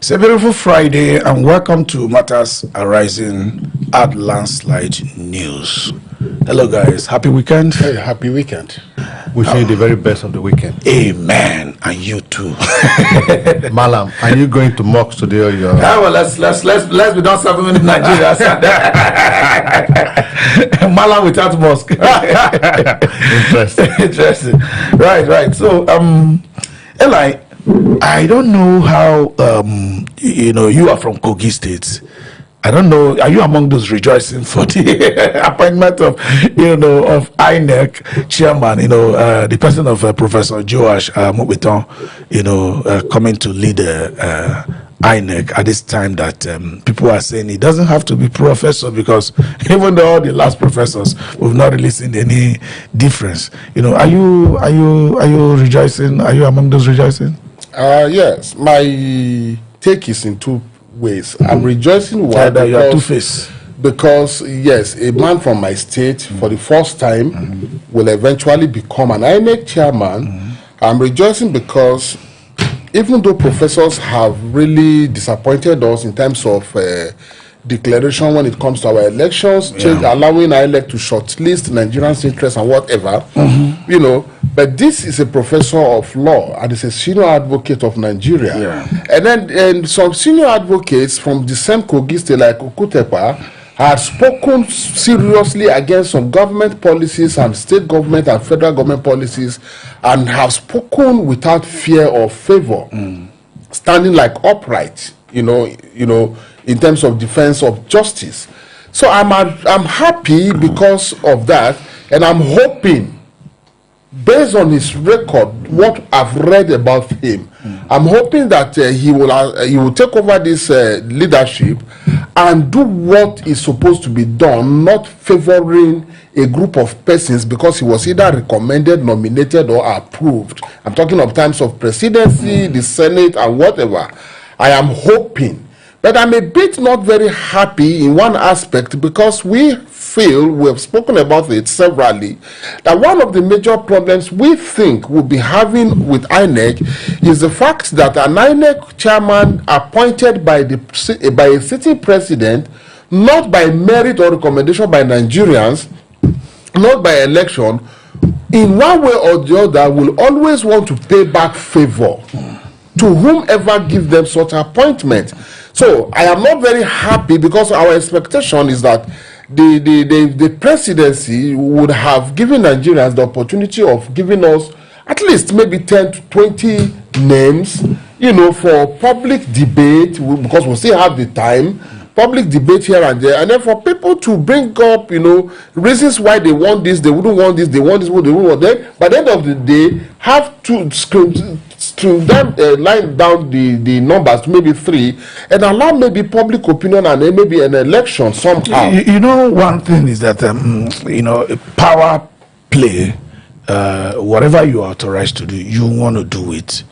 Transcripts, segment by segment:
It's a beautiful Friday, and welcome to Matters Arising at Landslide News. Hello, guys. Happy weekend. Hey, happy weekend. Wishing you the very best of the weekend. Amen. And you too. Malam, are you going to mosque today or your? Well, let's be done 7 minutes in Nigeria. Malam without mosque. Interesting. Right. So, Eli, I don't know how you are from Kogi State. I don't know. Are you among those rejoicing for the appointment of of INEC Chairman? The person of Professor Joash Amupitan, coming to lead INEC at this time that people are saying he doesn't have to be professor, because even though all the last professors, we've not really seen any difference. Are you rejoicing? Are you among those rejoicing? Yes, my take is in two ways. I'm rejoicing because yes, a man from my state for the first time will eventually become an INEC chairman. I'm rejoicing because even though professors have really disappointed us in terms of declaration when it comes to our elections, allowing INEC to shortlist Nigerians' interests and whatever, but this is a professor of law and is a senior advocate of Nigeria. And some senior advocates from the same Kogi state, like Okutepa, had spoken seriously against some government policies and state government and federal government policies, and have spoken without fear or favor, standing like upright, in terms of defense of justice. So I'm happy because of that, and I'm hoping, based on his record, what I've read about him, I'm hoping that he will take over this leadership and do what is supposed to be done, not favoring a group of persons because he was either recommended, nominated, or approved. I'm talking of times of presidency, the Senate, and whatever. I am hoping. But I'm a bit not very happy in one aspect, because we feel, we have spoken about it severally, that one of the major problems we think we'll be having with INEC is the fact that an INEC chairman appointed by a sitting president, not by merit or recommendation by Nigerians, not by election, in one way or the other will always want to pay back favor to whomever give them such appointment. So I am not very happy, because our expectation is that the presidency would have given Nigerians the opportunity of giving us at least maybe 10 to 20 names, for public debate, because we still have the time, public debate here and there, and then for people to bring up, reasons why they want this, they wouldn't want this, they want this, they wouldn't want that. By the end of the day, have to line down the numbers to maybe 3, and allow maybe public opinion and then maybe an election somehow. One thing is that power play, whatever you are authorized to do, you want to do it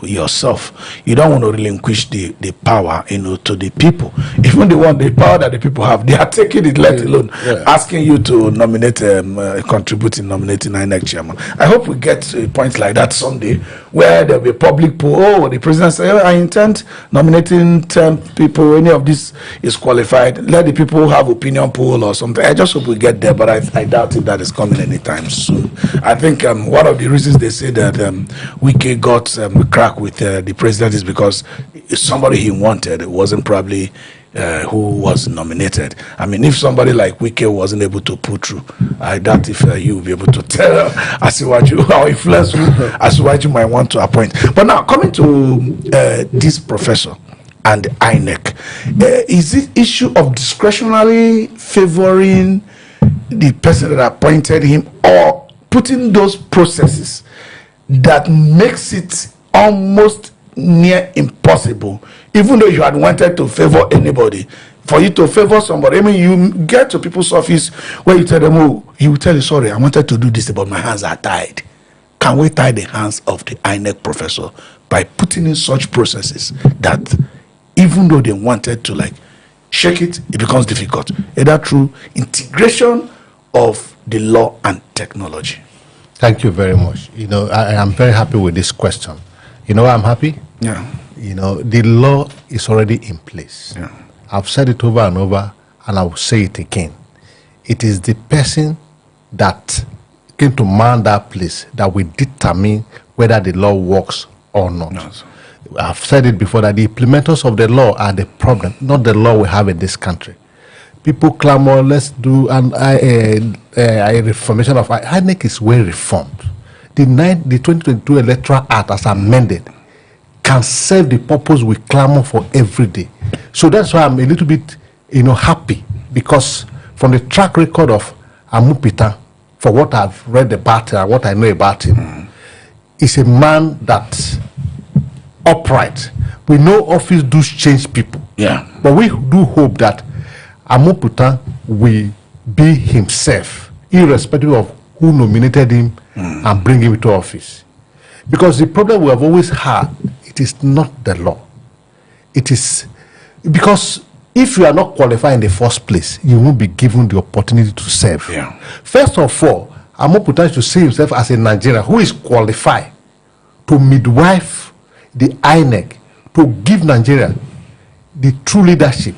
yourself. You don't want to relinquish the power to the people. Even the power that the people have, they are taking it, let alone asking you to nominate contribute in nominating INEC chairman. I hope we get to points like that someday, where there will be a public poll. The president say, I intend nominating 10 people, any of this is qualified, let the people have opinion poll or something. I just hope we get there, but I doubt if that is coming anytime soon. I think one of the reasons they say that Wike got crack with the president is because somebody he wanted, it wasn't probably who was nominated. I mean, if somebody like Wike wasn't able to pull through, I doubt if you will be able to tell how influence as to what you might want to appoint. But now, coming to this professor and INEC, is it issue of discretionary favoring the person that appointed him, or putting those processes that makes it almost near impossible, even though you had wanted to favor anybody, for you to favor somebody? I mean, you get to people's office where you tell them, he will tell you, sorry, I wanted to do this, but my hands are tied. Can we tie the hands of the INEC professor by putting in such processes that even though they wanted to shake it, it becomes difficult, either through integration of the law and technology? Thank you very much. I am very happy with this question. You know why I'm happy? Yeah. the law is already in place. Yeah. I've said it over and over, and I will say it again. It is the person that came to man that place that will determine whether the law works or not. No, I've said it before that the implementers of the law are the problem, not the law we have in this country. People clamor, let's do a reformation of INEC is well reformed. The 2022 Electoral Act, as amended, can serve the purpose we clamor for every day. So that's why I'm a little bit, happy, because from the track record of Amupitan, for what I've read about him and what I know about him, is a man that's upright. We know office do change people. Yeah. But we do hope that Amupitan will be himself, irrespective of who nominated him and bring him into office. Because the problem we have always had, it is not the law. It is because if you are not qualified in the first place, you won't be given the opportunity to serve. Yeah. First of all, Amupitan should see himself as a Nigerian who is qualified to midwife the INEC to give Nigeria the true leadership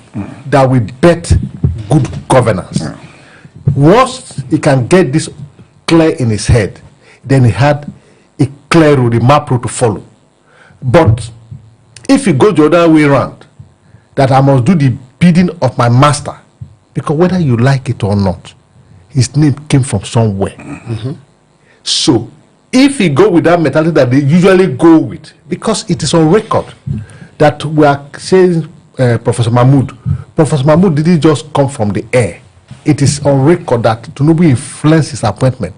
that will bet good governance. Once he can get this clear in his head, then he had a clear road, a map road to follow. But if he goes the other way around, that I must do the bidding of my master, because whether you like it or not, his name came from somewhere. So if he go with that mentality that they usually go with, because it is on record that we are saying Professor Mahmoud didn't just come from the air. It is on record that Tinubu influenced his appointment.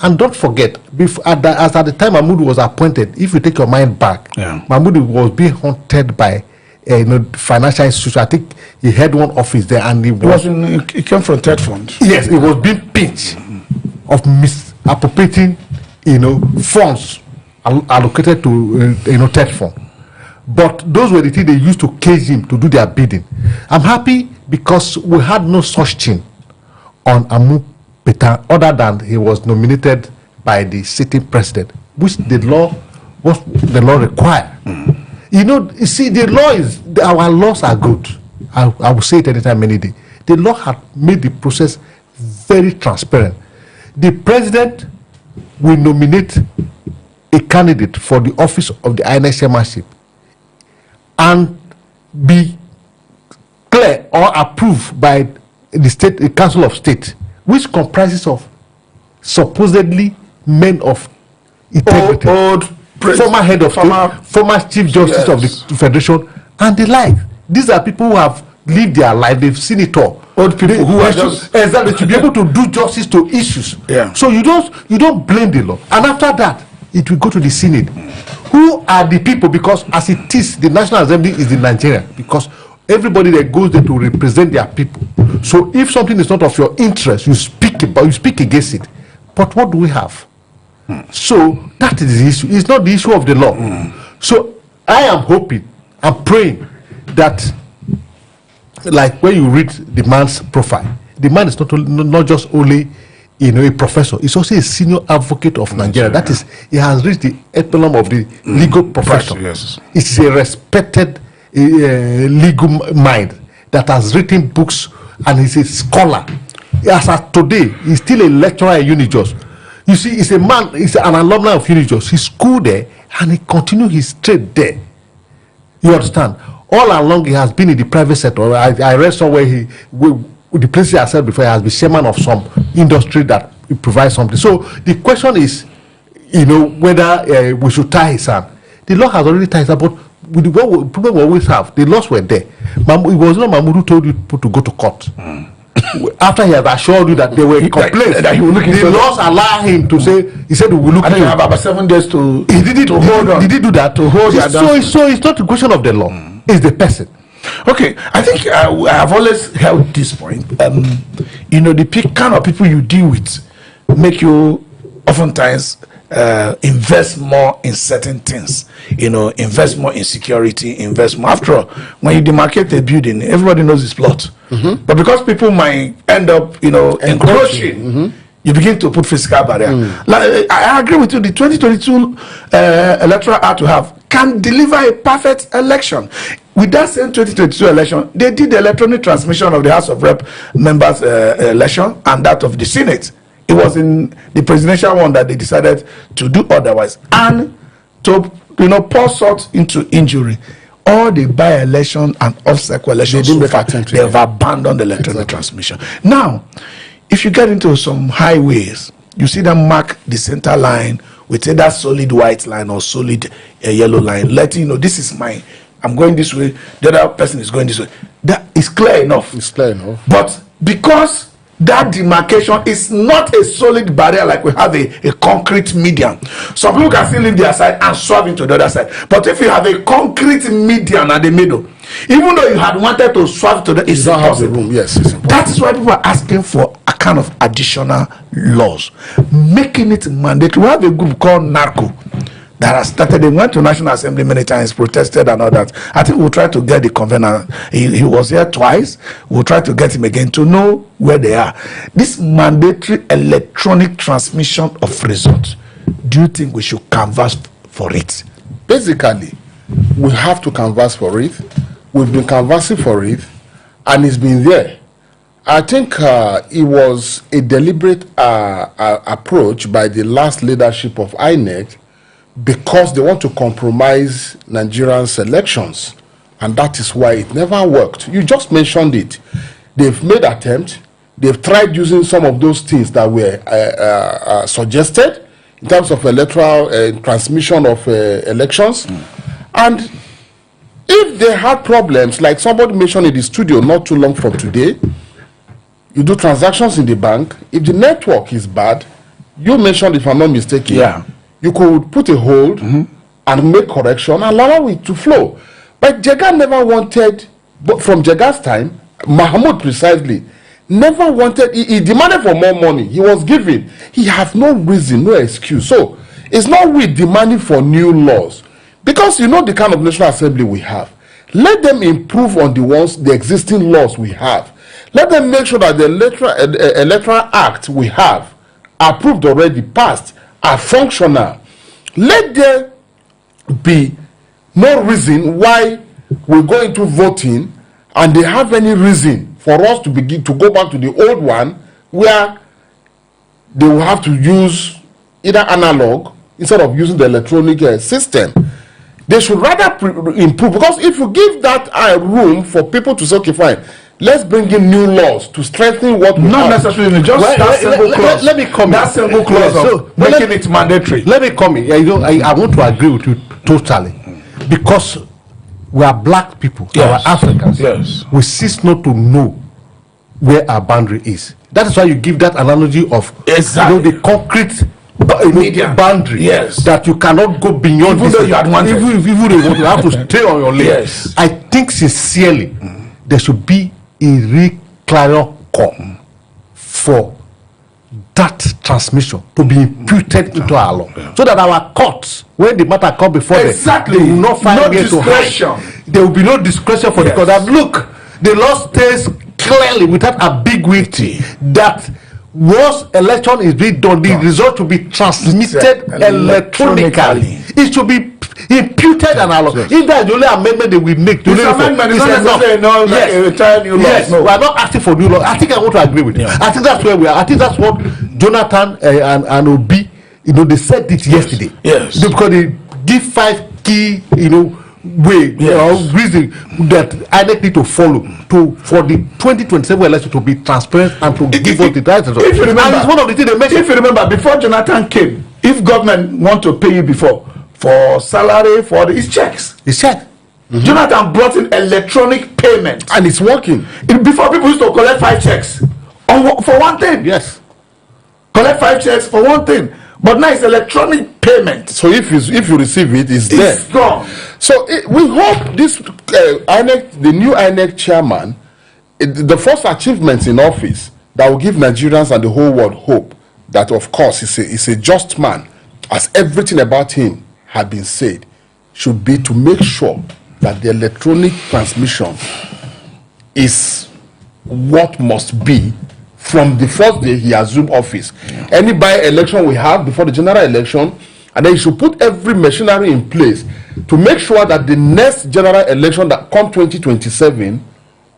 And don't forget, at the time Mahmoud was appointed, if you take your mind back, Mahmoud was being haunted by financial institution. I think he had one office there, and he came from Ted Fund. Yes, it was being pinched of misappropriating, funds allocated to Ted Fund. But those were the things they used to cage him to do their bidding. I'm happy because we had no such thing on Amupitan other than he was nominated by the sitting president, which the law required. You see, the law is, our laws are good. I will say it anytime, any day. The law had made the process very transparent. The president will nominate a candidate for the office of the INEC Chairmanship and be clear or approved by the Council of State, which comprises of supposedly men of integrity, former head of state, former chief justice of the federation, and the like. These are people who have lived their life, they've seen it all. Old people who are exactly to be able to do justice to issues. Yeah. So you don't blame the law, and after that it will go to the Senate. Who are the people? Because as it is, the National Assembly is in Nigeria, because everybody that goes there to represent their people. So if something is not of your interest, you speak against it. But what do we have? So that is the issue. It's not the issue of the law. So I am hoping, I'm praying that, like when you read the man's profile, the man is not just only a professor, he's also a senior advocate of Nigeria. That is, he has reached the epitome of the legal profession. Yes. It's a respected legal mind that has written books, and he's a scholar. As of today, he's still a lecturer at Unijos. You see, he's an alumni of Unijos. He schooled there and he continued his trade there. You understand? All along he has been in the private sector. I read somewhere the places I said before, he has been chairman of some industry that provides something. So the question is, whether we should tie his hand. The law has already tied his hand, but with the problem we always have, the laws were there. It was not Mahmoud who told you to go to court. After he had assured you that there were complaints, the laws allow him to say, he said we will look at you have about 7 days to hold on. Did he do that? To hold so it's not a question of the law, it's the person. Okay, I think I have always held this point. The kind of people you deal with make you oftentimes invest more in certain things. Invest more in security, invest more. After all, when you demarcate a building, everybody knows its plot. But because people might end up, encroaching, you begin to put physical barrier. Like, I agree with you. The 2022 Electoral Act we have can deliver a perfect election. With that same 2022 election, they did the electronic transmission of the House of Rep members' election and that of the Senate. It was in the presidential one that they decided to do otherwise, and to pour salt into injury. All the by-election and off-cycle elections, they have abandoned the electronic transmission. Now, if you get into some highways, you see them mark the center line with either solid white line or solid yellow line, letting you know this is mine. I'm going this way, the other person is going this way. That is clear enough. It's clear enough. But because that demarcation is not a solid barrier like we have a concrete median, some people can still leave their side and swerve into the other side. But if you have a concrete median at the middle, even though you had wanted to swerve to the, it's impossible. Yes, it's impossible. That is why people are asking for a kind of additional laws, making it mandatory. We have a group called NARCO that has started. They went to National Assembly many times, protested and all that. I think we'll try to get the convener. He was here twice. We'll try to get him again to know where they are. This mandatory electronic transmission of results, do you think we should canvass for it? Basically, we have to canvass for it. We've been canvassing for it, and it's been there. I think it was a deliberate approach by the last leadership of INEC, because they want to compromise Nigerians' elections, and that is why it never worked. You just mentioned it. They've made attempt. They've tried using some of those things that were suggested in terms of electoral transmission of elections. And if they had problems, like somebody mentioned in the studio not too long from today, you do transactions in the bank. If the network is bad, you mentioned, if I'm not mistaken, you could put a hold and make correction and allow it to flow. But Jega never wanted, but from Jega's time, Mahmoud precisely, never wanted, he demanded for more money. He was given. He has no reason, no excuse. So it's not we demanding for new laws. Because you know the kind of National Assembly we have. Let them improve on the existing laws we have. Let them make sure that the electoral act we have, approved already, passed, are functional. Let there be no reason why we go into voting and they have any reason for us to begin to go back to the old one where they will have to use either analog instead of using the electronic system. They should rather improve, because if you give that room for people to say, okay, fine, let's bring in new laws to strengthen what we not have. necessarily just that single clause. Let me come that single clause of making it mandatory. Let me come in. I want to agree with you totally, because we are black people, we are Africans. Yes. We cease not to know where our boundary is. That is why you give that analogy of the concrete boundary, that you cannot go beyond. Even though you had wanted. Even you have to stay on your lane. Yes. I think sincerely there should be a reclaro call for that transmission to be imputed into our law, so that our courts, when the matter come before them, they will not find way to hide. There will be no discretion for the court. And look, the law states clearly, without ambiguity, that once election is being done, the result will be transmitted electronically. It should be imputed and allowed. If that's the only amendment they will make, this amendment is not necessarily yes, we are not asking for new law. I think I want to agree with you. I think that's where we are. I think that's what Jonathan and Obi, they said it yesterday. Yes. Because they give 5 key, reason that INEC need to follow for the 2027 election to be transparent and to give us the right. If you remember, it's one of the things they mentioned. If you remember, before Jonathan came, if government want to pay you before for salary, for his checks, Jonathan brought in electronic payment, and it's working. Before, people used to collect 5 checks for one thing. Yes, collect 5 checks for one thing. But now it's electronic payment. So if you receive it, it's there. It's gone. So we hope this INEC, the new INEC chairman, the first achievements in office that will give Nigerians and the whole world hope that, of course, he's a just man, as everything about him had been said, should be to make sure that the electronic transmission is what must be from the first day he assumed office. Any by-election we have before the general election, and then you should put every machinery in place to make sure that the next general election that come 2027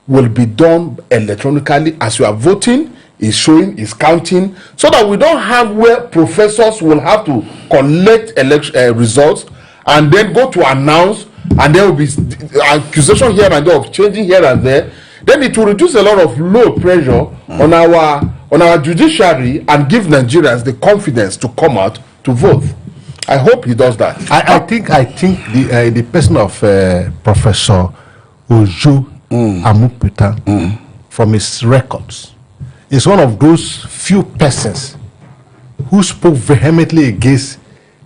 will be done electronically as you are voting, is showing, is counting, so that we don't have where professors will have to collect election results and then go to announce, and there will be accusation here and there of changing here and there. Then it will reduce a lot of low pressure on our judiciary and give Nigerians the confidence to come out to vote. I hope he does that. I think the person of Professor Ojo Amupitan, from his records, is one of those few persons who spoke vehemently against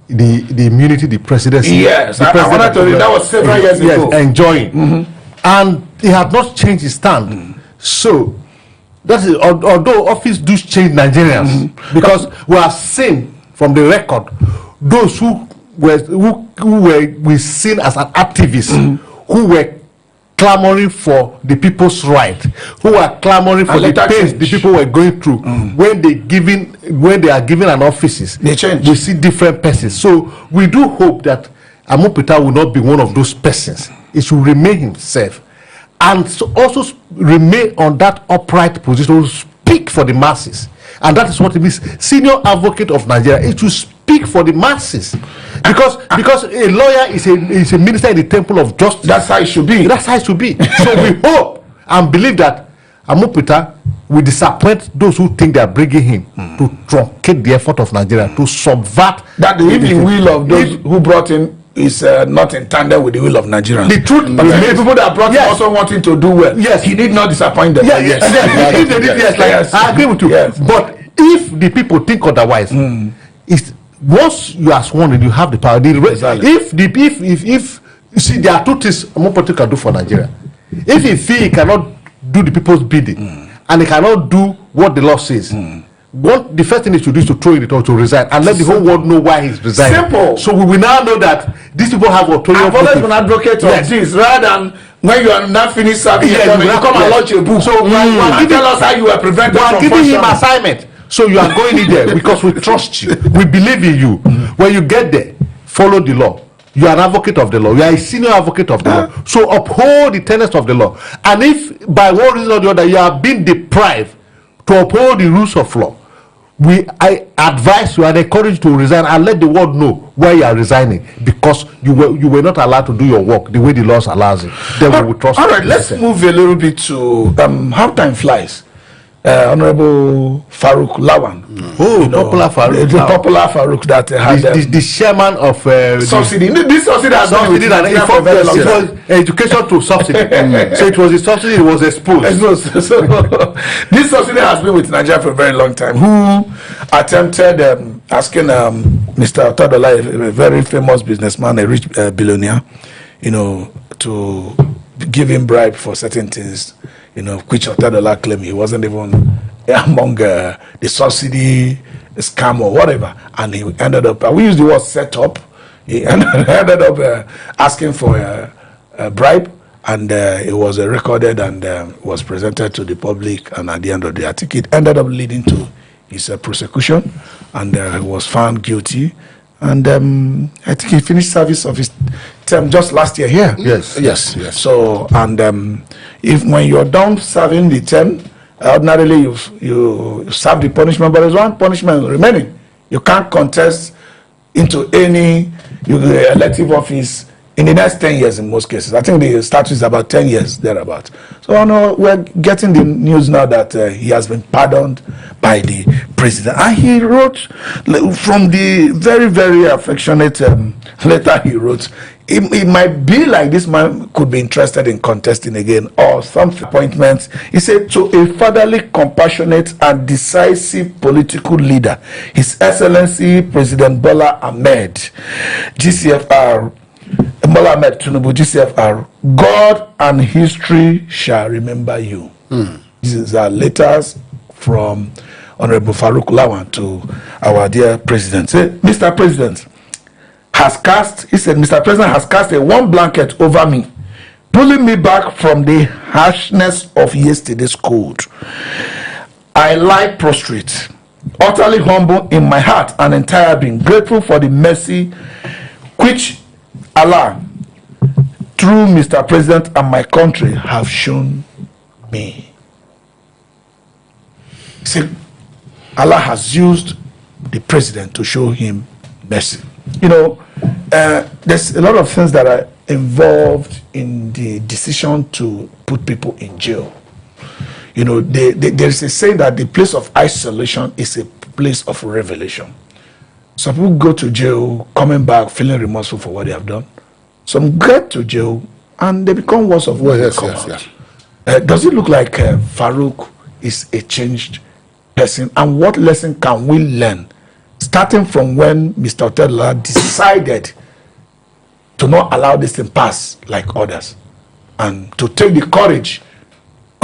the immunity the presidency. Yes, I wanted to read that was several years ago. Enjoying, and he had not changed his stand. So that is, although office do change Nigerians, because we have seen from the record those who were seen as an activist, who were clamoring for the people's right, who are clamoring for the pains the people were going through. When they are given an offices, they change. We see different persons. So we do hope that Amupitan will not be one of those persons. It should remain himself, and so also remain on that upright position to speak for the masses. And that is what it means. Senior advocate of Nigeria, it should speak for the masses, because a lawyer is a minister in the temple of justice. That's how it should be. That's how it should be. So we hope and believe that Amupitan will disappoint those who think they are bringing him to truncate the effort of Nigeria, to subvert that the will of those who brought him is not in tandem with the will of Nigerians. The truth, but the people that brought him also wanting to do well. Yes, he did not disappoint them. Yes. I agree with you. Yes. But if the people think otherwise, it's once you are sworn in, you have the power. Exactly. If you see, there are two things Amupitan can do for Nigeria. If he feel he cannot do the people's bidding and he cannot do what the law says, the first thing he should do is to throw it or to resign and let the whole world know why he's resigning. Simple. So we will now know that these people have authority. I've always been an advocate of this, rather than when you are not finished serving, you come and launch a book. So tell us how you were prevented from giving him assignment. So you are going in there because we trust you. We believe in you. When you get there, follow the law. You are an advocate of the law. You are a senior advocate of the law. So uphold the tenets of the law. And if by one reason or the other you are being deprived to uphold the rules of law, I advise you and encourage you to resign and let the world know why you are resigning, because you were not allowed to do your work the way the laws allows it. Then we will trust you. All right, let's move a little bit to how time flies. Honorable Farouk Lawan. Popular Farouk. The popular Farouk that had the chairman of subsidy. This subsidy has been with Nigeria for a very long time. Education to subsidy. So it was a subsidy, it was exposed. So this subsidy has been with Nigeria for a very long time. Who attempted asking Mr. Otadola, a very famous businessman, a rich billionaire, to give him bribe for certain things, which Otadola claimed he wasn't even among the subsidy scam or whatever, and he ended up, we use the word set up, he ended up asking for a bribe, and it was recorded and was presented to the public, and at the end of the day, I think it ended up leading to his prosecution, and he was found guilty. And I think he finished service of his term just last year here. Yes. So, and if when you're done serving the term, ordinarily you serve the punishment, but there's one punishment remaining. You can't contest into any elective office in the next 10 years in most cases. I think the statute is about 10 years thereabout. So I know we're getting the news now that he has been pardoned by the president. And he wrote from the very, very affectionate letter he wrote, it might be like this man could be interested in contesting again or some appointments. He said, to a fatherly, compassionate and decisive political leader, His Excellency President Bola Ahmed, GCFR, Bola Ahmed Tinubu, GCFR, God and history shall remember you. These are letters from Honorable Farouk Lawan to our dear president. Say, Mr. President Mr. President has cast a warm blanket over me, pulling me back from the harshness of yesterday's cold. I lie prostrate, utterly humble in my heart and entire being, grateful for the mercy which Allah, through Mr. President and my country, have shown me. See, Allah has used the president to show him mercy. You know, there's a lot of things that are involved in the decision to put people in jail. You know, there's a saying that the place of isolation is a place of revelation. Some people go to jail, coming back, feeling remorseful for what they have done. Some get to jail and they become worse of what they come out. Does it look like Farouk is a changed person? And what lesson can we learn, starting from when Mr. Otedla decided to not allow this thing pass like others, and to take the courage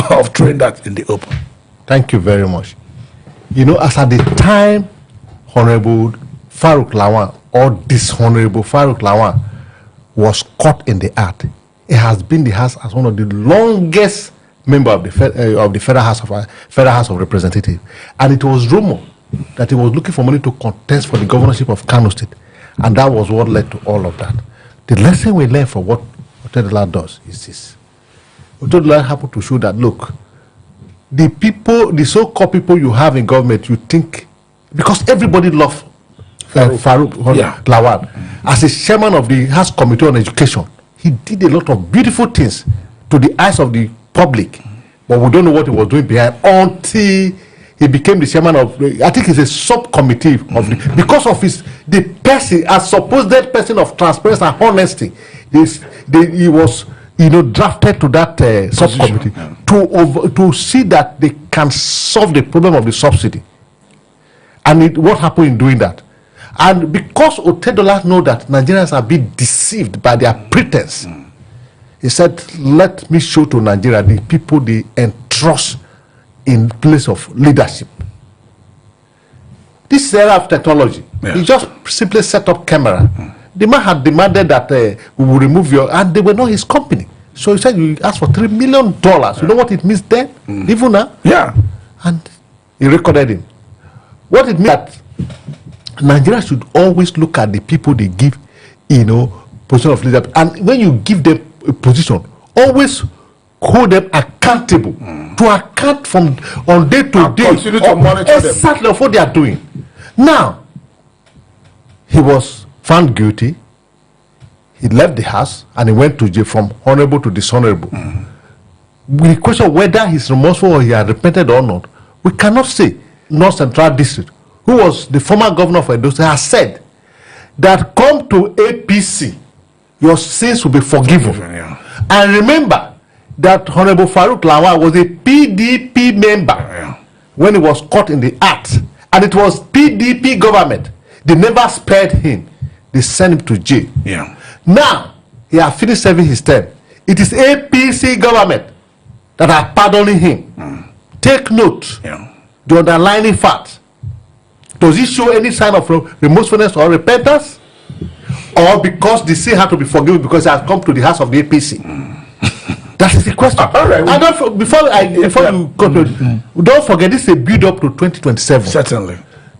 of throwing that in the open? Thank you very much. You know, as at the time Honorable Farouk Lawan, or Dishonorable Farouk Lawan, was caught in the act, it has been the House as one of the longest member of the Federal House of Representatives, and it was rumored that he was looking for money to contest for the governorship of Kano State, and that was what led to all of that. The lesson we learn from what Otedla does is this: Otedla happened to show that, look, the people, the so-called people you have in government, you think, because everybody loves Farouk Lawan. As a chairman of the House Committee on Education, he did a lot of beautiful things to the eyes of the public, but we don't know what he was doing behind until he became the chairman of, I think it's a subcommittee of the, because of the person, as supposed person of transparency and honesty, he was, you know, drafted to that subcommittee to see that they can solve the problem of the subsidy. And what happened in doing that? And because Otedla know that Nigerians are being deceived by their pretense, he said, let me show to Nigeria the people they entrust in place of leadership. This era of technology, he just simply set up camera. The man had demanded that we will remove your, and they were not his company. So he said, you asked for $3 million. You know what it means then? Even now? Yeah. And he recorded him. What it means that Nigeria should always look at the people they give, you know, position of leadership. And when you give them a position, always hold them accountable to account from on day to day. Continue to monitor them. Exactly of what they are doing. Now, he was found guilty. He left the house and he went to jail from honorable to dishonorable. We question whether he's remorseful or he had repented or not. We cannot say. North Central District, who was the former governor of Edo State, has said that come to APC, your sins will be forgiven. And remember that Honorable Farouk Lawan was a PDP member when he was caught in the act, and it was PDP government. They never spared him. They sent him to jail. Now he has finished serving his term. It is APC government that are pardoning him. Take note. The underlying fact. Does he show any sign of remorsefulness or repentance? Or because the sin had to be forgiven because he has come to the house of the APC? That is the question. All right. And before you go to, don't forget, this is a build up to 2027. Certainly.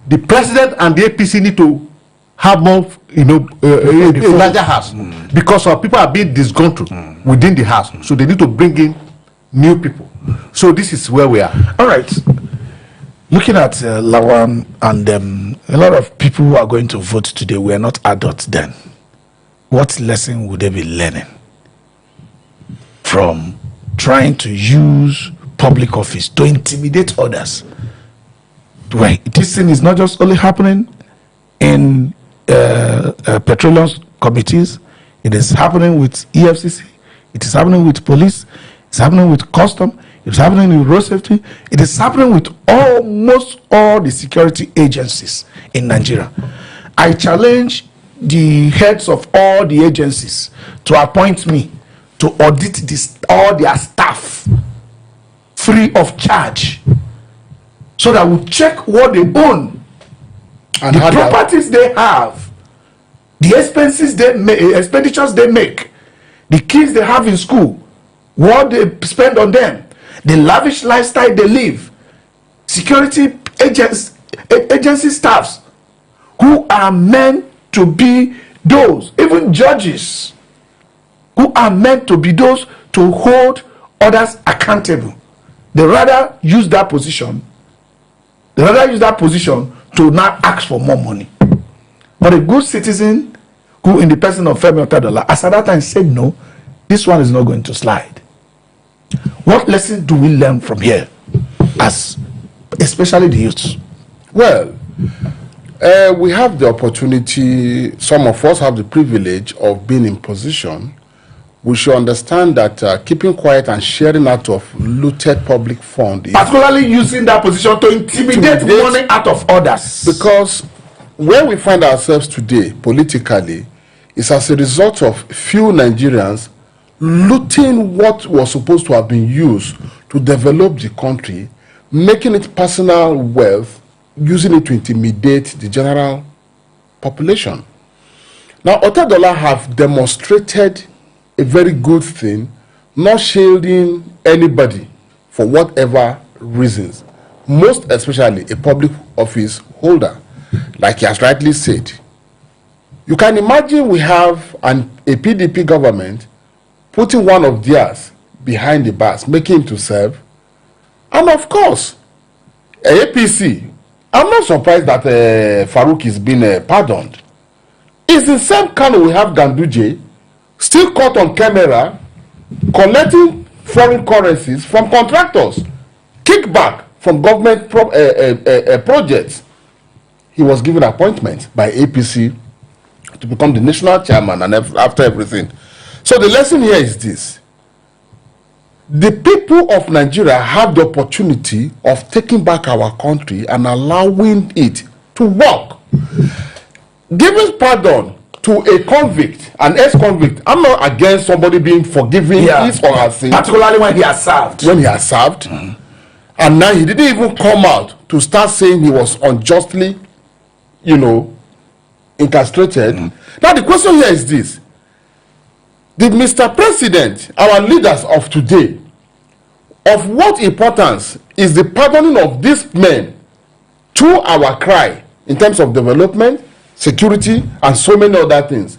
The president and the APC need to have more, you know, a larger house, because our people are being disgruntled within the house. So they need to bring in new people. So this is where we are. All right. Looking at Lawan and a lot of people who are going to vote today were not adults then. What lesson would they be learning from trying to use public office to intimidate others? Right. This thing is not just only happening in petroleum committees. It is happening with EFCC. It is happening with police. It's happening with custom. It's happening with road safety. It is happening with almost all the security agencies in Nigeria. I challenge the heads of all the agencies to appoint me to audit all their staff free of charge, so that we check what they own, and the properties they have, the expenses they make, expenditures they make, the kids they have in school, what they spend on them, the lavish lifestyle they live. security agency staffs who are meant to be those, even judges, who are meant to be those to hold others accountable. They rather use that position. To now ask for more money. But a good citizen who, in the person of Femi Otedola, as at that time said, no, this one is not going to slide. What lesson do we learn from here, as especially the youths? Well, we have the opportunity, some of us have the privilege of being in position. We should understand that keeping quiet and sharing out of looted public fund, particularly using that position to intimidate money out of others. Because where we find ourselves today politically is as a result of few Nigerians looting what was supposed to have been used to develop the country, making it personal wealth, using it to intimidate the general population. Now, Otedola have demonstrated a very good thing, not shielding anybody for whatever reasons, most especially a public office holder, like he has rightly said. You can imagine we have a PDP government putting one of theirs behind the bars, making him to serve, and of course, APC. I'm not surprised that Farouk is being pardoned. It's the same kind we have Ganduje, still caught on camera, collecting foreign currencies from contractors, kickback from government projects. He was given appointment by APC to become the national chairman, and after everything. So the lesson here is this: the people of Nigeria have the opportunity of taking back our country and allowing it to work. Giving pardon to a convict, an ex-convict, I'm not against somebody being forgiven his or her sin. Particularly when he has served. And now he didn't even come out to start saying he was unjustly, incarcerated. Now the question here is this: did Mr. President, our leaders of today, of what importance is the pardoning of these men to our cry in terms of development, security, and so many other things?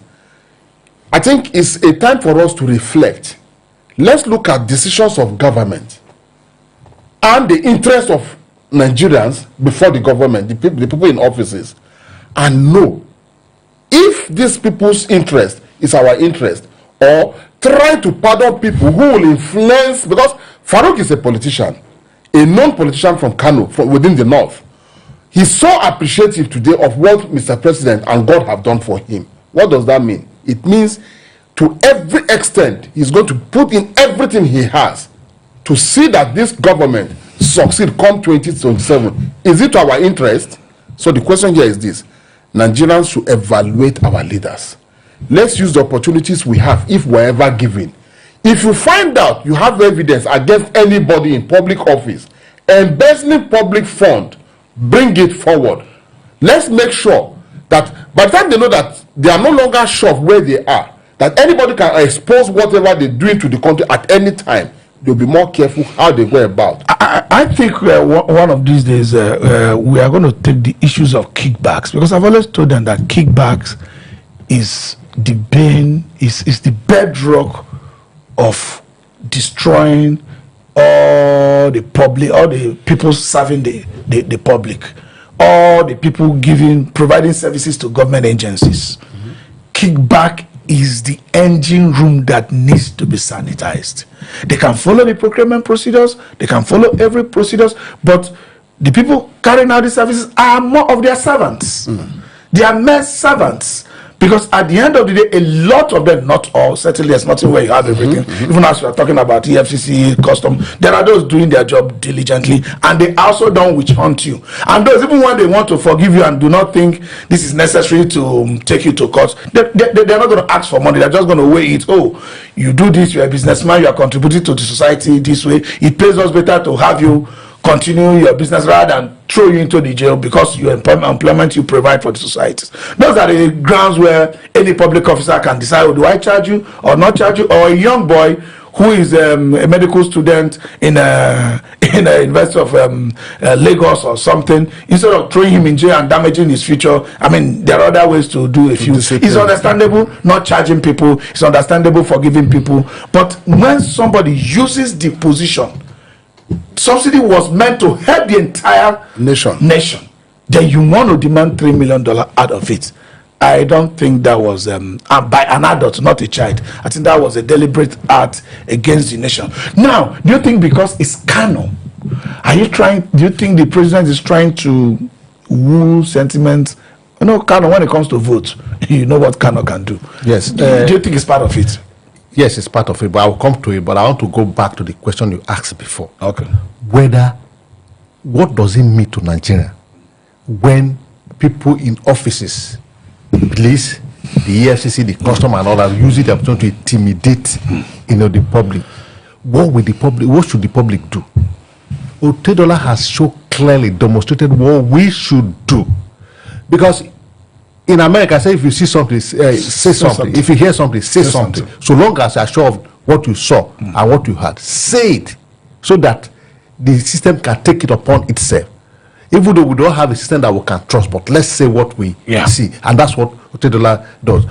I think it's a time for us to reflect. Let's look at decisions of government and the interest of Nigerians before the government, the people in offices, and know if these people's interest is our interest, or try to pardon people who will influence. Because Farouk is a politician, a known politician from Kano, from within the north. He's so appreciative today of what Mr. President and God have done for him. What does that mean? It means to every extent he's going to put in everything he has to see that this government succeed come 2027. Is it to our interest? So the question here is this: Nigerians should evaluate our leaders. Let's use the opportunities we have if we're ever given. If you find out you have evidence against anybody in public office embezzling public fund, bring it forward. Let's make sure that by the time they know that they are no longer sure of where they are, that anybody can expose whatever they're doing to the country at any time, they'll be more careful how they go about. I think one of these days we are going to take the issues of kickbacks, because I've always told them that kickbacks is the the bedrock of destroying all the public, all the people serving the public, all the people providing services to government agencies. Kickback is the engine room that needs to be sanitized. They can follow the procurement procedures, they can follow every procedures, but the people carrying out the services are more of their servants. They are mere servants. Because at the end of the day, a lot of them, not all, certainly there's nothing where you have everything. Even as we are talking about EFCC, custom, there are those doing their job diligently, and they also don't witch hunt you. And those, even when they want to forgive you and do not think this is necessary to take you to court, they're not going to ask for money. They're just going to weigh it. Oh, you do this, you're a businessman, you are contributing to the society this way. It pays us better to have you continue your business rather than throw you into the jail because your employment you provide for the societies. Those are the grounds where any public officer can decide, oh, do I charge you or not charge you? Or a young boy who is a medical student in a University of Lagos or something, instead of throwing him in jail and damaging his future. I mean, there are other ways to do a few. It's understandable not charging people. It's understandable forgiving people. But when somebody uses the position, subsidy was meant to help the entire nation. Then you want to demand $3 million out of it. I don't think that was by an adult, not a child. I think that was a deliberate act against the nation. Now, do you think because it's Kano, do you think the president is trying to woo sentiment? You know, Kano, when it comes to vote, you know what Kano can do. Yes. Do you think it's part of it? Yes, it's part of it, but I will come to it. But I want to go back to the question you asked before. Okay. What does it mean to Nigeria when people in offices, police, the EFCC, the custom and all that, use it to intimidate, the public? What should the public do? Otedola has so clearly demonstrated what we should do. Because in America, say if you see something, say something. If you hear something, say something. So long as you are sure of what you saw and what you heard, say it, so that the system can take it upon itself. Even though we don't have a system that we can trust, but let's say what we see. And that's what Otedola does.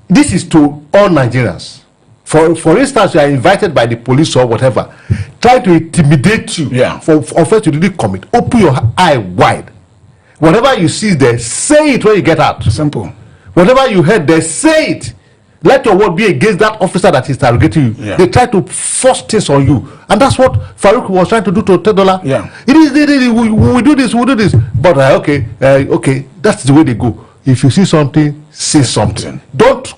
This is to all Nigerians. For instance, you are invited by the police or whatever, try to intimidate you for offense you didn't commit. Open your eye wide. Whatever you see there, say it when you get out. Simple. Whatever you heard there, say it. Let your word be against that officer that is interrogating you. They try to force things on you. And that's what Farouk was trying to do to Otedola. We do this. But okay, that's the way they go. If you see something, say something. Don't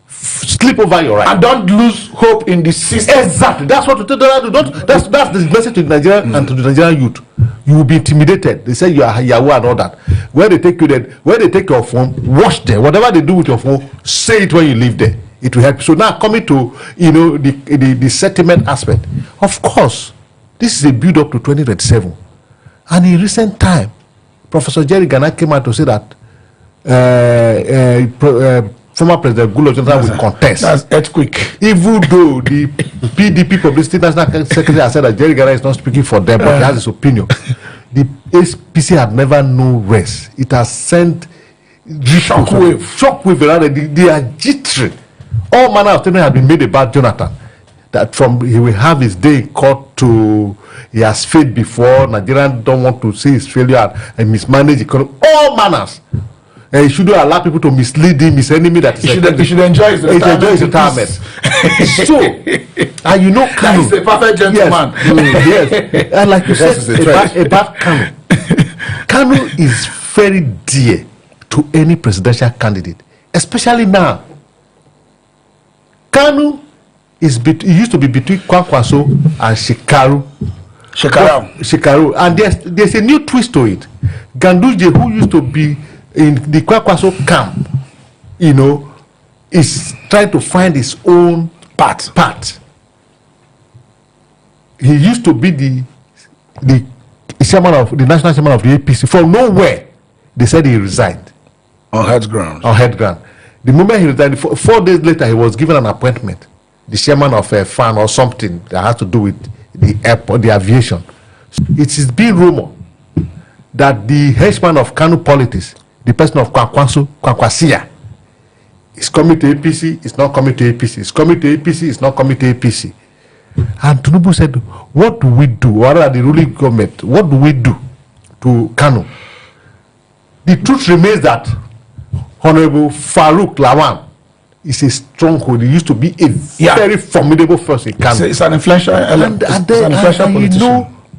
sleep over your right. And don't lose hope in the system. Exactly. That's what Otedola do. That's the message to Nigeria and to the Nigerian youth. You will be intimidated. They say you are Yahoo and all that. When they take you there, when they take your phone, watch there. Whatever they do with your phone, say it when you leave there. It will help. So now coming to the settlement aspect. Of course, this is a build up to 2027. And in recent time, Professor Jerry Gana came out to say that former President Goodluck Jonathan will contest. That's earthquake. Even though the PDP Publicity National Secretary has said that Jerry Gana is not speaking for them, but he has his opinion. The APC had never known rest. It has sent shockwave around it. They are jittery. All manner of statements have been made about Jonathan. That he will have his day in court he has failed before. Nigerians don't want to see his failure and mismanage economy. All manners. He shouldn't allow people to mislead him, his enemy. That he should enjoy his retirement. So, and you know, Kanu, he's a perfect gentleman. Yes. And like you said about Kanu, Kanu is very dear to any presidential candidate, especially now. Kanu it used to be between Kwankwaso and Shekaru, and there's a new twist to it. Ganduje, who used to be in the Kwankwaso camp, is trying to find his own path. He used to be the national chairman of the APC. From nowhere, they said he resigned. On head ground. The moment he resigned, 4 days later, he was given an appointment. The chairman of a fan or something that has to do with the airport, the aviation. It is being rumored that the henchman of Kanu politics, the person of Kwankwasia, is coming to APC, is not coming to APC, is coming to APC, is not coming to APC. And Tinubu said, what do we do? Or rather, the ruling government, what do we do to Kanu? The truth remains that Honorable Farouk Lawan is a stronghold. He used to be a very formidable force in Kanu. It's an influential element. And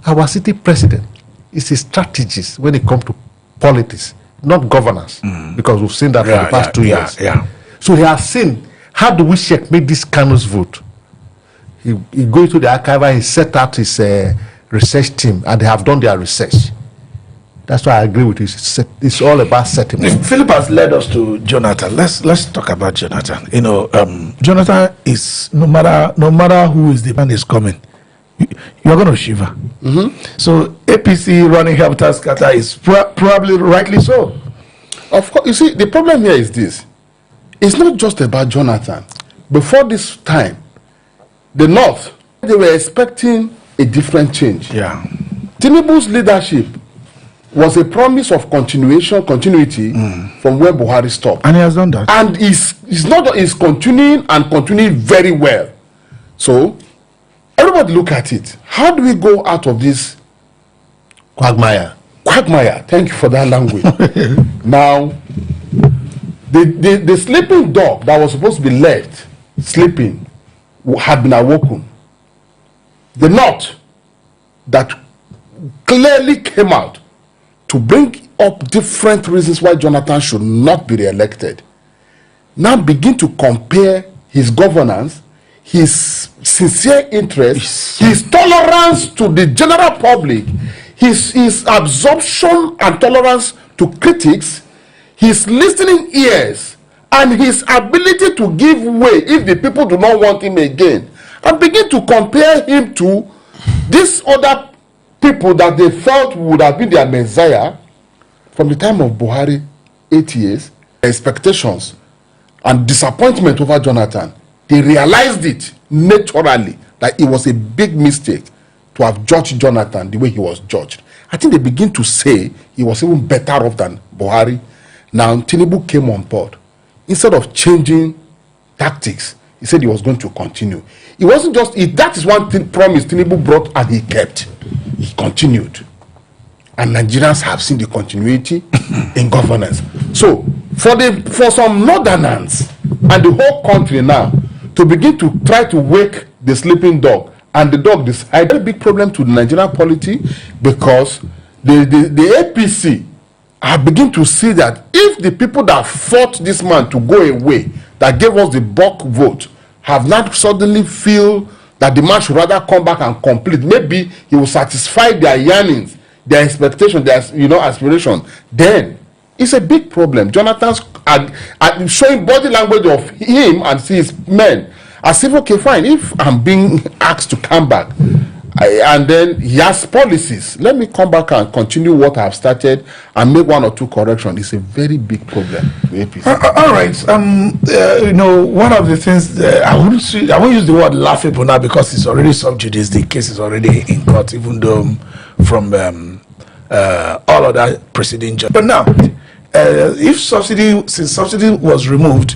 our city president is a strategist when it comes to politics, not governance, because we've seen that for the past 2 years. So he has seen, how do we checkmate this Kanu's vote? He goes to the archive and he set out his research team, and they have done their research. That's why I agree with you. It's all about settlement. Philip has led us to Jonathan. Let's talk about Jonathan. Jonathan is no matter who is the man is coming, you're going to shiver. So APC running helter scatter is probably rightly so. Of course, you see, the problem here is this: it's not just about Jonathan. Before this time, the North, they were expecting a different change. Yeah. Tinubu's leadership was a promise of continuity from where Buhari stopped. And he has done that. And he's continuing very well. So everybody look at it. How do we go out of this Quagmire. Thank you for that language. Now, the sleeping dog that was supposed to be left sleeping had been awoken. The North that clearly came out to bring up different reasons why Jonathan should not be re-elected now begin to compare his governance, his sincere interest, his tolerance to the general public, his absorption and tolerance to critics, his listening ears, and his ability to give way if the people do not want him again, and begin to compare him to these other people that they felt would have been their messiah from the time of Buhari, 8 years, expectations and disappointment over Jonathan. They realized it naturally that it was a big mistake to have judged Jonathan the way he was judged. I think they begin to say he was even better off than Buhari. Now Tinubu came on board. Instead of changing tactics, he said he was going to continue. It wasn't just it. That is one thing promise Tinubu brought and he kept. He continued. And Nigerians have seen the continuity in governance. So for some northerners and the whole country now to begin to try to wake the sleeping dog, and the dog decided a big problem to the Nigerian polity, because the APC are beginning to see that if the people that fought this man to go away, that gave us the bulk vote, have not suddenly feel that the man should rather come back and complete, maybe he will satisfy their yearnings, their expectation, their aspiration, then it's a big problem. Jonathan's showing body language of him and his men as if, okay, fine, if I'm being asked to come back, and then he has policies, let me come back and continue what I have started and make one or two corrections. It's a very big problem. All right. One of the things I won't use the word laughable now because it's already sub judice. The case is already in court, even though from all of that preceding judge. But now, since subsidy was removed,